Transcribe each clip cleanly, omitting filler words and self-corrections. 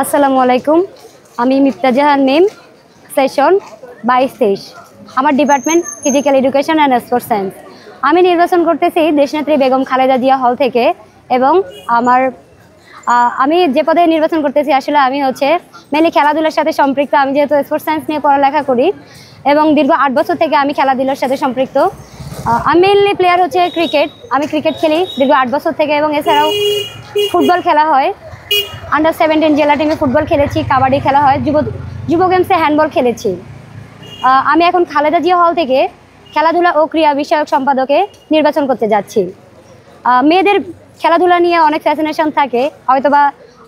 আসসালামু আলাইকুম। আমি মিফতা জাহান মিম, সেশন 22-23। আমার department physical education and sports science. আমি নির্বাচন করতেছি দেশনেত্রী বেগম খালেদা জিয়া হল থেকে। এবং আমি যে পদে নির্বাচন করতেছি আসলে আমি মেনলি খেলাধুলার সাথে সম্পৃক্ত। আমি যেহেতু স্পোর্টস সায়েন্স নিয়ে পড়ালেখা করি এবং দীর্ঘ 8 বছর থেকে আমি খেলাধুলার সাথে সম্পৃক্ত। আমি মেনলি প্লেয়ার ক্রিকেট। আমি ক্রিকেট খেলি দীর্ঘ 8 বছর থেকে এবং এছাড়াও ফুটবল খেলা হয়। আন্ডার 17 জেলা টিমে ফুটবল খেলেছি, কাবাডি খেলা হয়, যুব গেমসে হ্যান্ডবল খেলেছি। আমি এখন খালেদা জিয়া হল থেকে খেলাধুলা ও ক্রীড়া বিষয়ক সম্পাদকে নির্বাচন করতে যাচ্ছি। মেয়েদের খেলাধুলা নিয়ে অনেক ফ্যাসিনেশন থাকে, হয়তোবা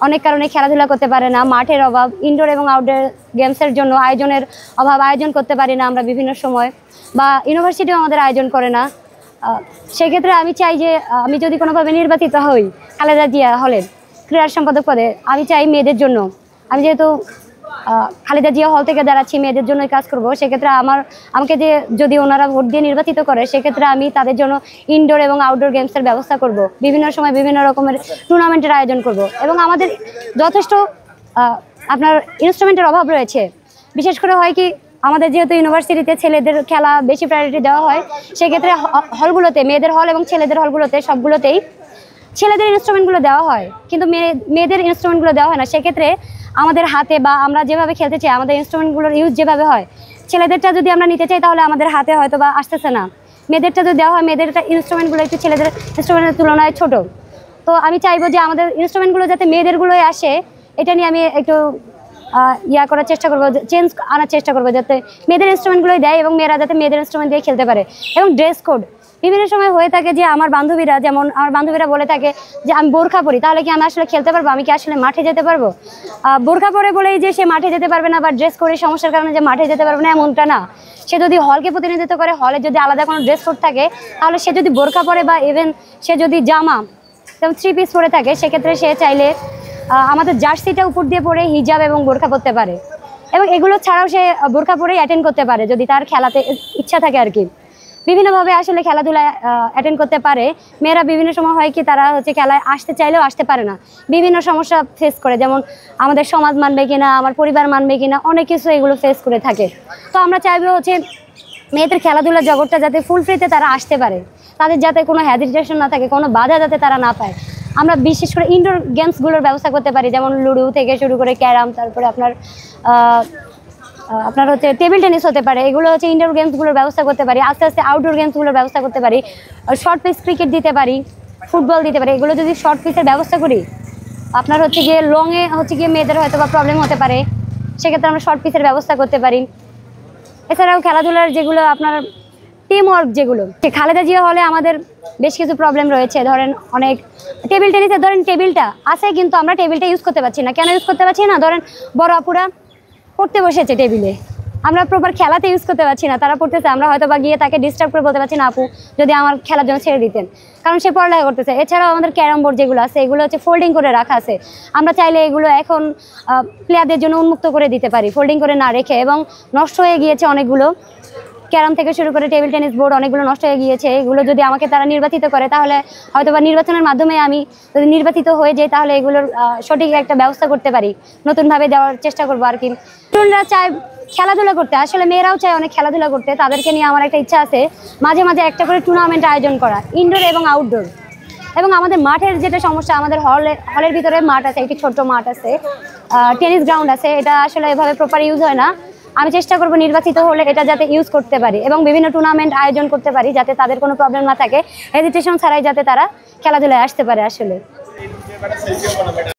অনেক কারণে খেলাধুলা করতে পারে না, মাঠের অভাব, ইনডোর এবং আউটডোর গেমসের জন্য আয়োজনের অভাব, আয়োজন করতে পারি না আমরা বিভিন্ন সময়, বা ইউনিভার্সিটিও আমাদের আয়োজন করে না। সেক্ষেত্রে আমি চাই যে আমি যদি কোনোভাবে নির্বাচিত হই খালেদা জিয়া হলের ক্রীড়া সম্পাদক পদে, আমি চাই মেয়েদের জন্য, আমি যেহেতু খালেদা জিয়া হল থেকে দাঁড়াচ্ছি, মেয়েদের জন্যই কাজ করব। সেক্ষেত্রে আমাকে যদি ওনারা ভোট দিয়ে নির্বাচিত করে, সেক্ষেত্রে আমি তাদের জন্য ইনডোর এবং আউটডোর গেমসের ব্যবস্থা করব, বিভিন্ন সময় বিভিন্ন রকমের টুর্নামেন্টের আয়োজন করব। এবং আমাদের যথেষ্ট আপনার ইনস্ট্রুমেন্টের অভাব রয়েছে। বিশেষ করে হয় কি, আমাদের যেহেতু ইউনিভার্সিটিতে ছেলেদের খেলা বেশি প্রায়োরিটি দেওয়া হয়, সেক্ষেত্রে হলগুলোতে, মেয়েদের হল এবং ছেলেদের হলগুলোতে সবগুলোতেই ছেলেদের ইনস্ট্রুমেন্টগুলো দেওয়া হয়, কিন্তু মেয়েদের ইনস্ট্রুমেন্টগুলো দেওয়া হয় না। সেক্ষেত্রে আমাদের হাতে বা আমরা যেভাবে খেলতে চাই, আমাদের ইনস্ট্রুমেন্টগুলোর ইউজ যেভাবে হয়, ছেলেদেরটা যদি আমরা নিতে চাই তাহলে আমাদের হাতে হয়তো বা আসতেছে না। মেয়েদেরটা যদি দেওয়া হয়, মেয়েদেরটা ইনস্ট্রুমেন্টগুলো একটু ছেলেদের ইনস্ট্রুমেন্টের তুলনায় ছোট। তো আমি চাইবো যে আমাদের ইনস্ট্রুমেন্টগুলো যাতে মেয়েদেরগুলোই আসে, এটা নিয়ে আমি একটু করার চেষ্টা করবো, চেঞ্জ আনার চেষ্টা করবো, যাতে মেয়েদের ইনস্ট্রুমেন্টগুলোই দেয় এবং মেয়েরা যাতে মেয়েদের ইনস্ট্রুমেন্ট দিয়ে খেলতে পারে। এবং ড্রেস কোড বিভিন্ন সময় হয়ে থাকে যে আমার বান্ধবীরা বলে থাকে যে আমি বোরখা পরি, তাহলে কি আমি আসলে খেলতে পারবো, আমি কি আসলে মাঠে যেতে পারবো? বোরখা পরে বলেই যে সে মাঠে যেতে পারবে না, বা ড্রেস কোডের সমস্যার কারণে যে মাঠে যেতে পারবে না, এমনটা না। সে যদি হলকে প্রতিনিধিত্ব করে, হলে যদি আলাদা কোনো ড্রেস কোড থাকে, তাহলে সে যদি বোরখা পরে বা ইভেন সে যদি জামা যেমন 3 পিস পরে থাকে, সেক্ষেত্রে সে চাইলে আমাদের জার্সিটা উপর দিয়ে পরে হিজাব এবং বোরখা পরতে পারে। এবং এগুলো ছাড়াও সে বোরখা পরেই অ্যাটেন্ড করতে পারে যদি তার খেলাতে ইচ্ছা থাকে আর কি। বিভিন্নভাবে আসলে খেলাধুলায় অ্যাটেন্ড করতে পারে। মেয়েরা বিভিন্ন সময় হয় কি, তারা খেলায় আসতে চাইলেও আসতে পারে না, বিভিন্ন সমস্যা ফেস করে, যেমন আমাদের সমাজ মানবে কিনা, আমার পরিবার মানবে কিনা, অনেক কিছু এগুলো ফেস করে থাকে। তো আমরা চাইবো মেয়েদের খেলাধুলার জগৎটা যাতে ফুল ফ্রিতে তারা আসতে পারে, তাদের যাতে কোনো হেজিটেশন না থাকে, কোনো বাধা যাতে তারা না পায়। আমরা বিশেষ করে ইনডোর গেমসগুলোর ব্যবস্থা করতে পারি, যেমন লুডো থেকে শুরু করে ক্যারাম, তারপরে আপনার টেবিল টেনিস হতে পারে। এগুলো ইনডোর গেমসগুলোর ব্যবস্থা করতে পারি। আস্তে আস্তে আউটডোর গেমসগুলোর ব্যবস্থা করতে পারি। শর্ট পিচ ক্রিকেট দিতে পারি, ফুটবল দিতে পারি। এগুলো যদি শর্ট পিচের ব্যবস্থা করি, আপনার গিয়ে লংয়ে গিয়ে মেয়েদের হয়তো বা প্রবলেম হতে পারে, সেক্ষেত্রে আমরা শর্ট পিচের ব্যবস্থা করতে পারি। এছাড়াও খেলাধুলার যেগুলো আপনার টিম ওয়ার্ক, যেগুলো খালেদা জিয়া হলে আমাদের বেশ কিছু প্রবলেম রয়েছে। ধরেন অনেক টেবিল টেনিসের টেবিলটা আছে, কিন্তু আমরা টেবিলটা ইউজ করতে পারছি না। কেন ইউজ করতে পারছি না? ধরেন বড় আপুরা পড়তে বসেছে টেবিলে, আমরা প্রপার খেলাতে ইউজ করতে পারছি না, তারা পড়তেছে, আমরা হয়তো বা গিয়ে তাকে ডিস্টার্ব করে বলতে পারছি না, আপু যদি আমার খেলার জন্য ছেড়ে দিতেন, কারণ সে পড়ালেখা করতেছে। এছাড়াও আমাদের ক্যারাম বোর্ড যেগুলো আছে, এগুলো ফোল্ডিং করে রাখা আছে। আমরা চাইলে এগুলো এখন প্লেয়ারদের জন্য উন্মুক্ত করে দিতে পারি, ফোল্ডিং করে না রেখে। এবং নষ্ট হয়ে গিয়েছে অনেকগুলো, ক্যারাম থেকে শুরু করে টেবিল টেনিস বোর্ড অনেকগুলো নষ্ট হয়ে গিয়েছে। এগুলো যদি আমাকে তারা নির্বাচিত করে, তাহলে হয়তো বা নির্বাচনের মাধ্যমে আমি যদি নির্বাচিত হয়ে যাই, তাহলে এগুলোর সঠিক একটা ব্যবস্থা করতে পারি, নতুনভাবে দেওয়ার চেষ্টা করবো আর কি। তরুণরা চায় খেলাধুলা করতে, আসলে মেয়েরাও চায় অনেক খেলাধুলা করতে। তাদেরকে নিয়ে আমার একটা ইচ্ছা আছে মাঝে মাঝে একটা করে টুর্নামেন্ট আয়োজন করা, ইনডোর এবং আউটডোর। এবং আমাদের মাঠের যেটা সমস্যা, আমাদের হলের ভিতরে মাঠ আছে, একটি ছোট্ট মাঠ আছে, টেনিস গ্রাউন্ড আছে, এটা আসলে এভাবে প্রপার ইউজ হয় না। আমি চেষ্টা করব নির্বাচিত হলে এটা যাতে ইউজ করতে পারি এবং বিভিন্ন টুর্নামেন্ট আয়োজন করতে পারি, যাতে তাদের কোনো প্রবলেম না থাকে, হেজিটেশন ছাড়াই যাতে তারা খেলাধুলায় আসতে পারে আসলে।